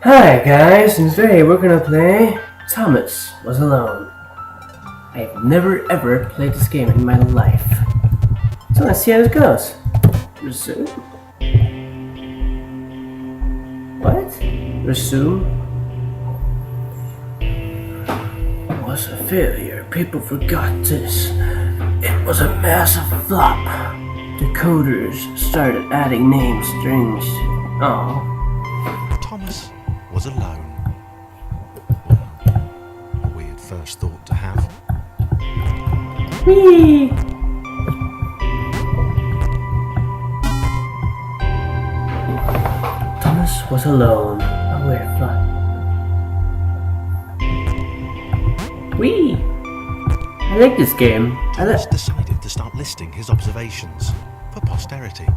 Hi guys, and today we're gonna play Thomas Was Alone. I've never ever played this game in my life. So let's see how it goes. Resume? What? Resume? It was a failure. People forgot this. It was a massive flop. The coders started adding name strings. Oh. Thomas was alone. A weird first thought to have. Whee! Thomas was alone. A weird thought. Whee! I like this game. Thomas decided to start listing his observations for posterity.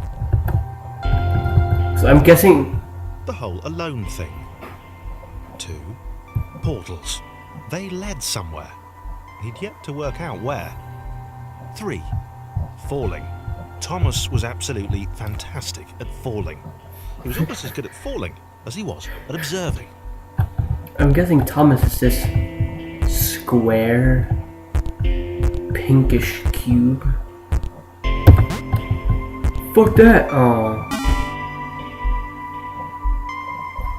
So I'm guessing the whole alone thing. 2. Portals. They led somewhere. He'd yet to work out where. 3. Falling. Thomas was absolutely fantastic at falling. He was almost as good at falling as he was at observing. I'm guessing Thomas is this square, pinkish cube. Fuck that! Oh.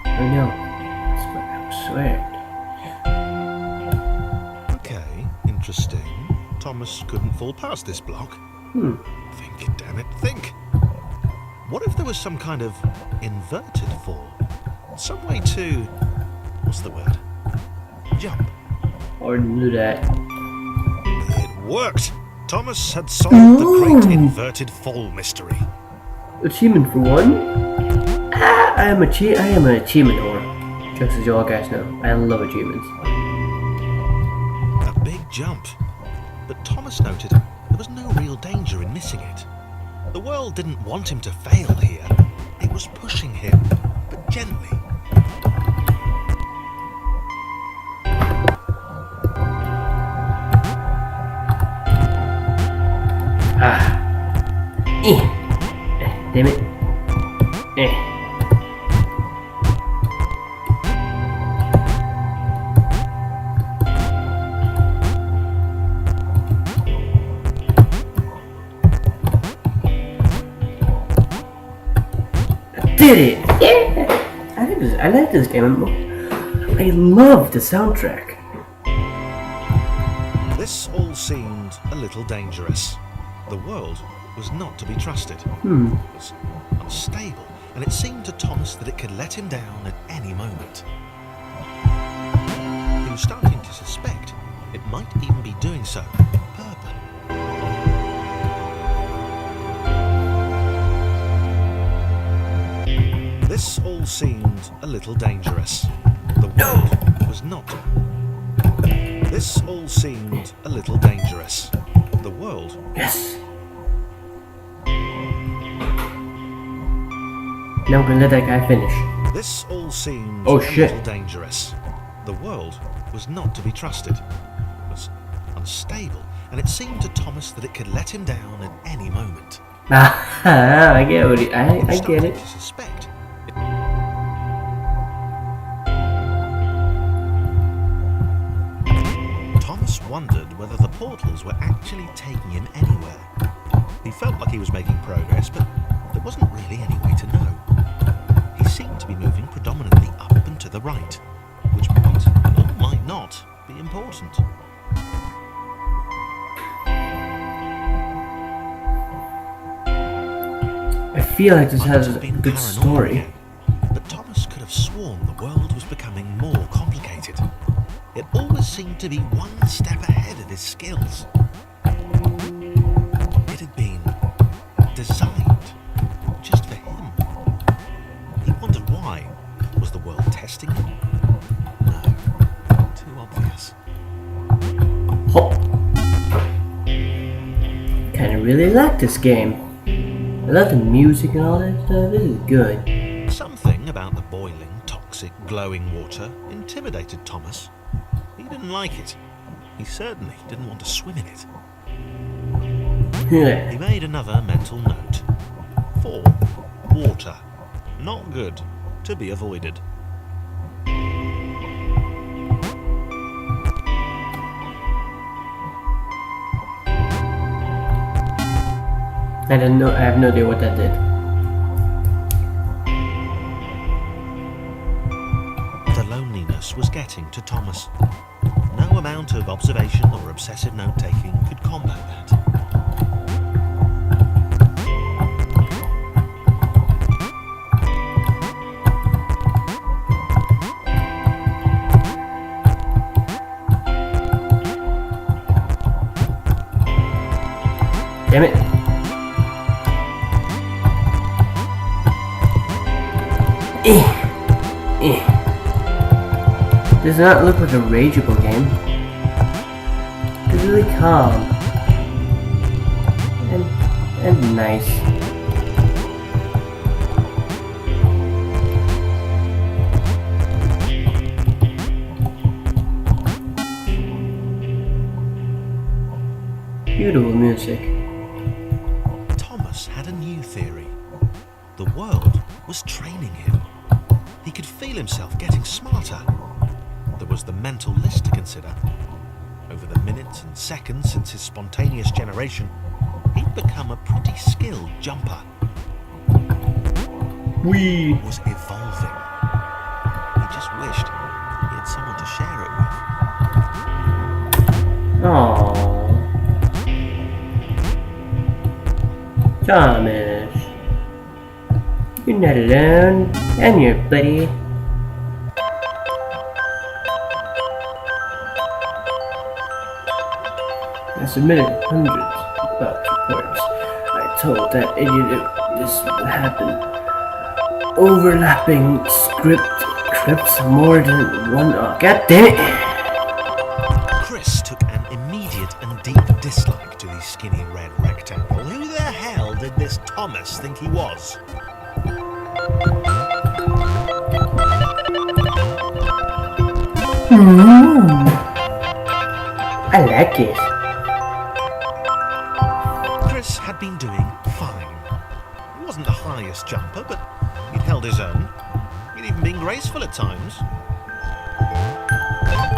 I know. That's what I'm swearing. Okay, interesting. Thomas couldn't fall past this block. Think, damn it, think. What if there was some kind of inverted fall? Some way to... what's the word? Jump. Or do that. It worked! Thomas had solved the great inverted fall mystery. Achievement for one? I am an achievement whore. Just as you all guys know, I love achievements. A big jump. But Thomas noted there was no real danger in missing it. The world didn't want him to fail here. It was pushing him, but gently. Damn it. I did it! Yeah! I like this game. I love the soundtrack. This all seemed a little dangerous. The world was not to be trusted. It was unstable, and it seemed to Thomas that it could let him down at any moment. He was starting to suspect it might even be doing so on purpose. This all seemed a little dangerous. The world was not. This all seemed a little dangerous. The world. Yes. Now I'm gonna let that guy finish. This all seemed a little dangerous. The world was not to be trusted. It was unstable, and it seemed to Thomas that it could let him down at any moment. I get what I get it. To suspect. Thomas wondered whether the portals were actually taking him anywhere. He felt like he was making progress, but there wasn't really any way to know. He seemed to be moving predominantly up and to the right, which might or might not be important. I feel like this has a good story. But Thomas could have sworn the world was becoming more complicated. It always seemed to be one step ahead of his skills. It had been designed just for him. He wondered why. Was the world testing him? No, too obvious. Oh. Kinda really like this game. I love the music and all that stuff. This is good. Something about the boiling, toxic, glowing water intimidated Thomas. He didn't like it. He certainly didn't want to swim in it. He made another mental note. 4. Water. Not good. To be avoided. I don't know. I have no idea what that did. The loneliness was getting to Thomas. No amount of observation or obsessive note-taking could combat that. Damn it. Does not look like a rageable game. It's really calm. And nice. Beautiful music. Thomas had a new theory. The world was training him. He could feel himself getting smarter. There was the mental list to consider. Over the minutes and seconds since his spontaneous generation, he'd become a pretty skilled jumper. Wee. He was evolving. He just wished he had someone to share it with. Aww. Thomas. You're not alone. I'm your buddy. I submitted hundreds of reports. I told that idiot this would happen. Overlapping scripts more than one. Oh, God damn it! Chris took an immediate and deep dislike to the skinny red rectangle. Who the hell did this Thomas think he was? I like it. Chris had been doing fine. He wasn't the highest jumper, but he'd held his own. He'd even been graceful at times.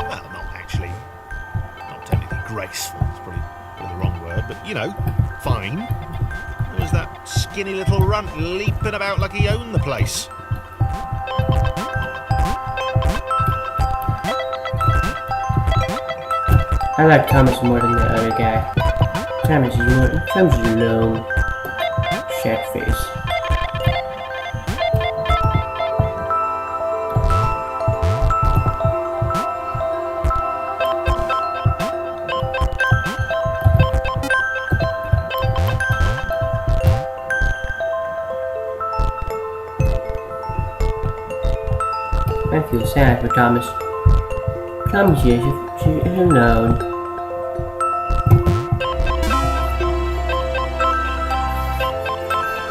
Well, not technically graceful, it's probably the wrong word, but you know, fine. There was that skinny little runt leaping about like he owned the place. I like Thomas more than the other guy. Thomas is long, sad face. I feel sad for Thomas. Thomas is alone.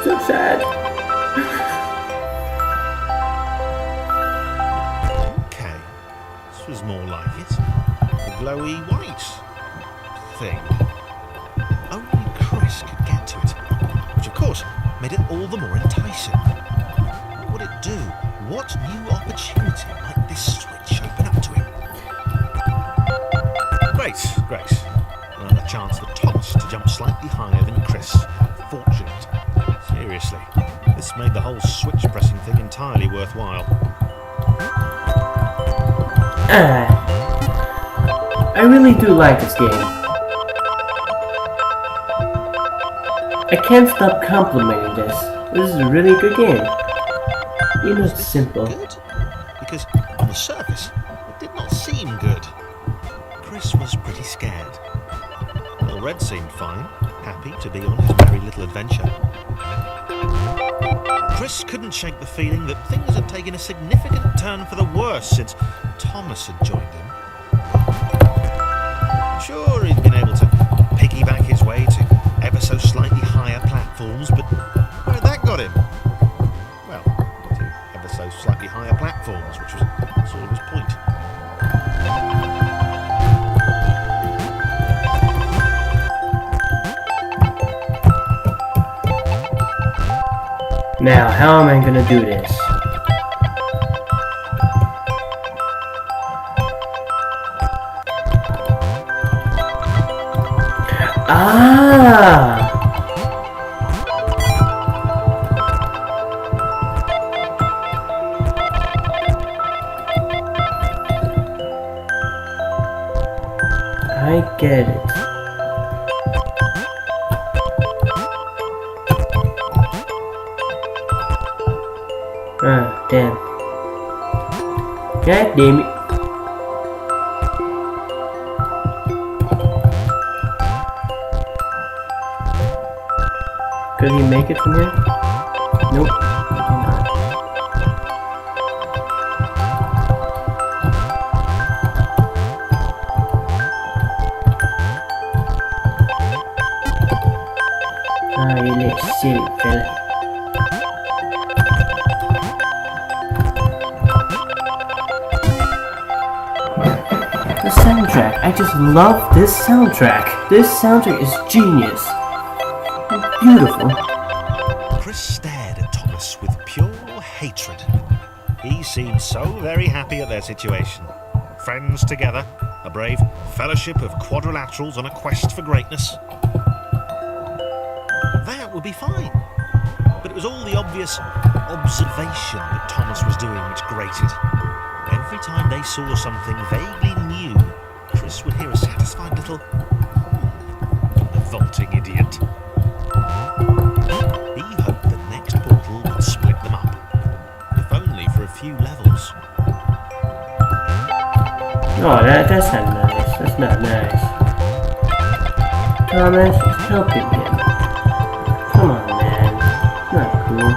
So sad. Okay, this was more like it. The glowy white thing. Only Chris could get to it, which of course made it all the more enticing. What would it do? What new opportunity might this switch open up to him? Great. Another chance for Thomas to jump slightly higher than Chris. Fortunate. Seriously, this made the whole switch pressing thing entirely worthwhile. I really do like this game. I can't stop complimenting this. This is a really good game. You know, it's simple. Good? Because on the surface, it did not seem good. Chris was pretty scared. Well, Red seemed fine, happy to be on his merry little adventure. Chris couldn't shake the feeling that things had taken a significant turn for the worse since Thomas had joined him. Sure, he'd been able to piggyback his way to ever so slightly higher platforms, but where had that got him? Well, to ever so slightly higher platforms, which was sort of his point. Now, how am I gonna do this? I get it. Ah, damn. God damn it. Could he make it from here? Nope. He cannot. Ah, you little silly fella. The soundtrack. I just love this soundtrack. This soundtrack is genius. Beautiful. Chris stared at Thomas with pure hatred. He seemed so very happy at their situation. Friends together, a brave fellowship of quadrilaterals on a quest for greatness. That would be fine. But it was all the obvious observation that Thomas was doing which grated. Every time they saw something vaguely new, Chris would hear a satisfied little "The vaulting idiot." He hoped the next portal would split them up, if only for a few levels. Oh, that's not nice. That's not nice. Thomas is helping him. Come on, man. It's not cool.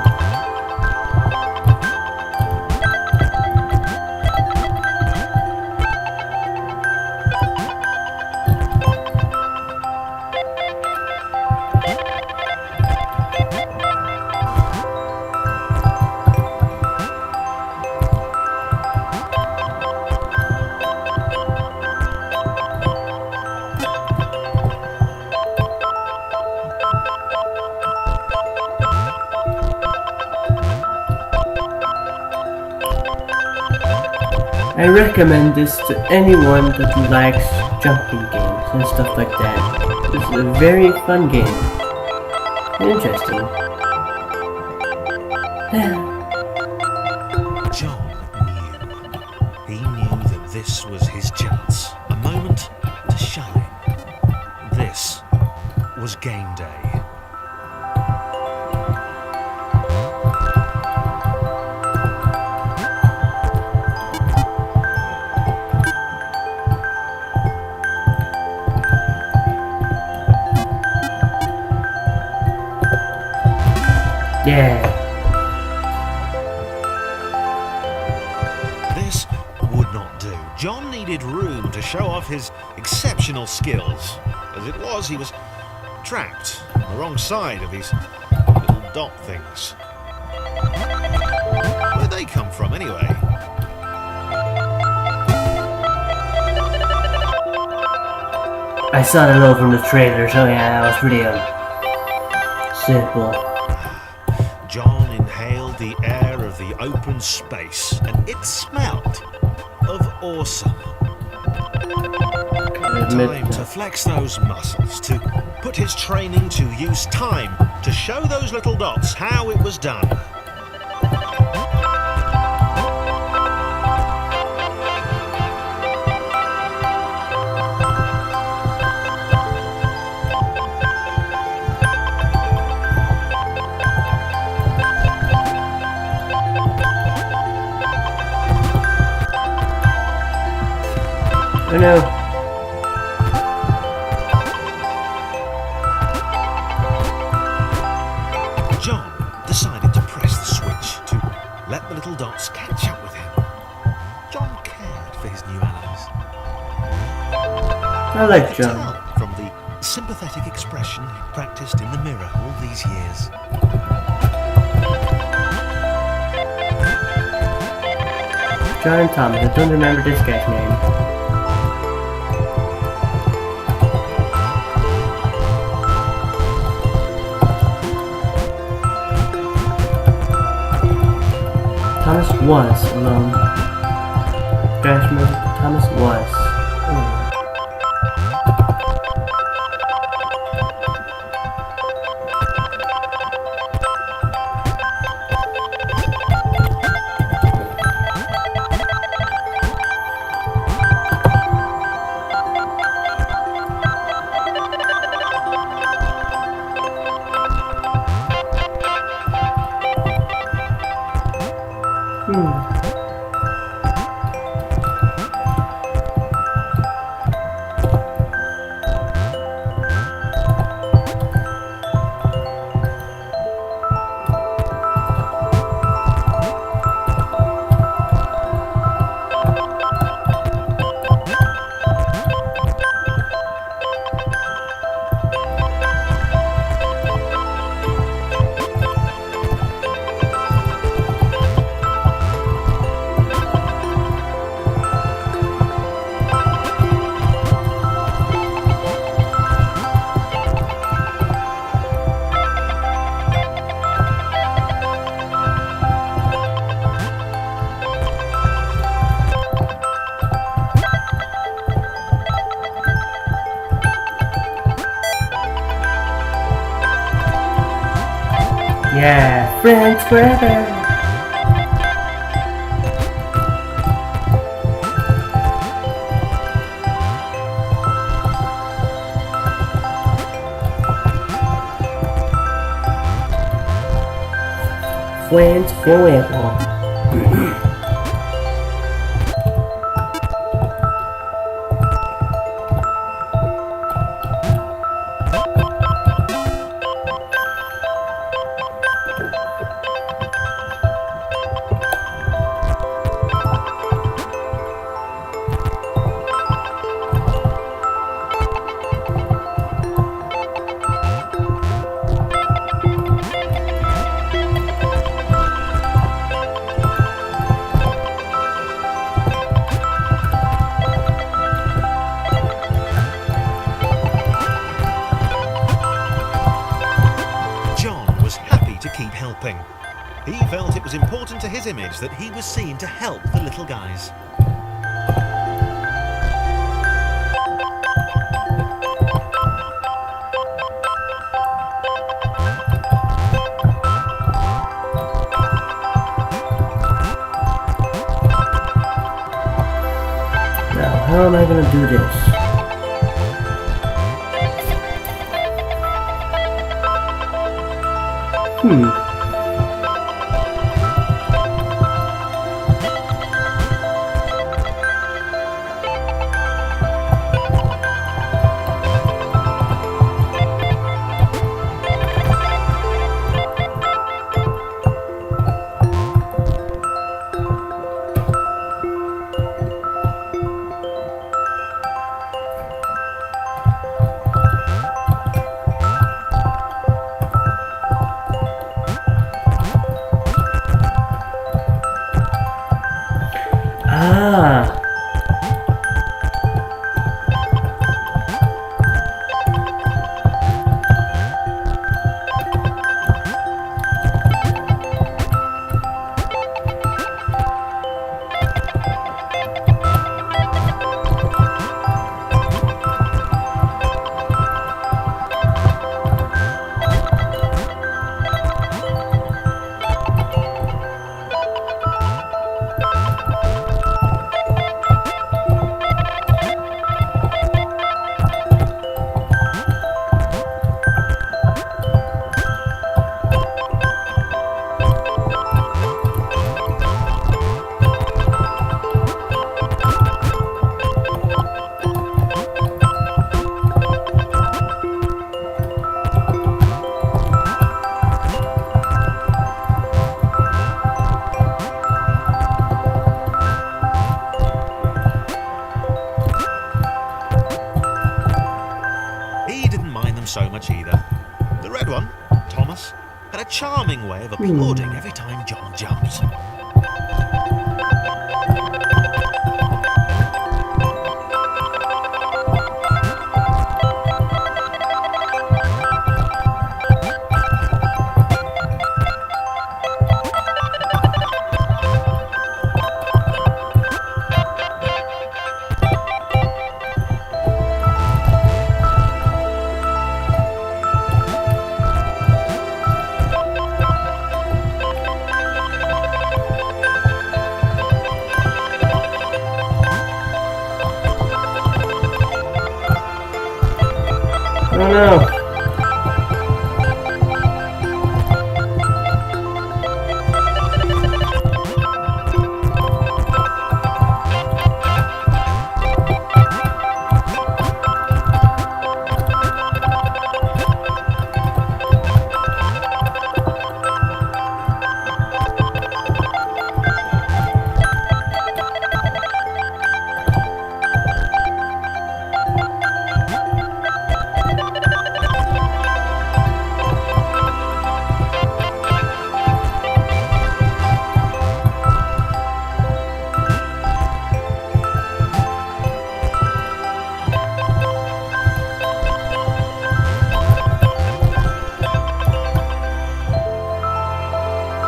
I recommend this to anyone that likes jumping games and stuff like that. This is a very fun game. Interesting. John knew. He knew that this was his chance. A moment to shine. This was game day. Yeah. This would not do. John needed room to show off his exceptional skills. As it was, he was trapped on the wrong side of these little dot things. Where'd they come from, anyway? I saw the logo from the trailer, so yeah, that was pretty simple. John inhaled the air of the open space, and it smelled of awesome. Time to flex those muscles, to put his training to use, time to show those little dots how it was done. Oh no. John decided to press the switch to let the little dots catch up with him. John cared for his new allies. I like Could John. tell from the sympathetic expression he practiced in the mirror all these years. John and Thomas. I don't remember this guy's name. Thomas was alone. Guys, remember? Thomas was alone. Yeah, friends forever. Friends forever. He felt it was important to his image that he was seen to help the little guys. Now, how am I gonna do this? Ah. So much either. The red one, Thomas, had a charming way of applauding every time John jumped. Oh no.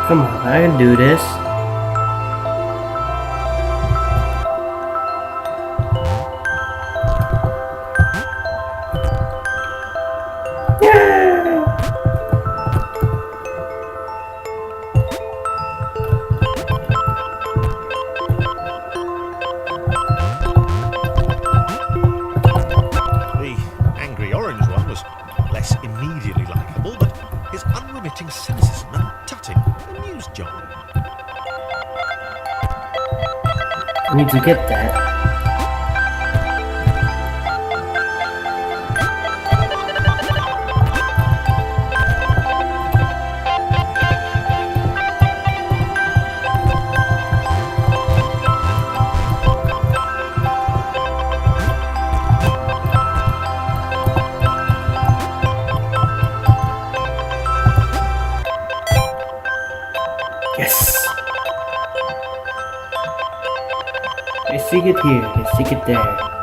Come on, I can do this. to get that. Yes! I stick it here, I stick it there.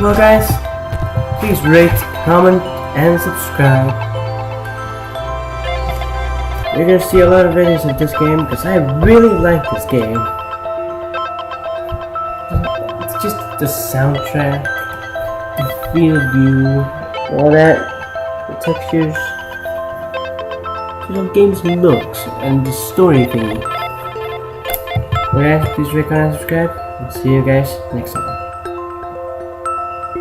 Well guys, please rate, comment and subscribe. You're gonna see a lot of videos of this game because I really like this game. It's just the soundtrack, the field view, all that, the textures. The game's looks and the story thingy. Okay, please rate, comment and subscribe. And see you guys next time.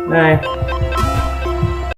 Bye.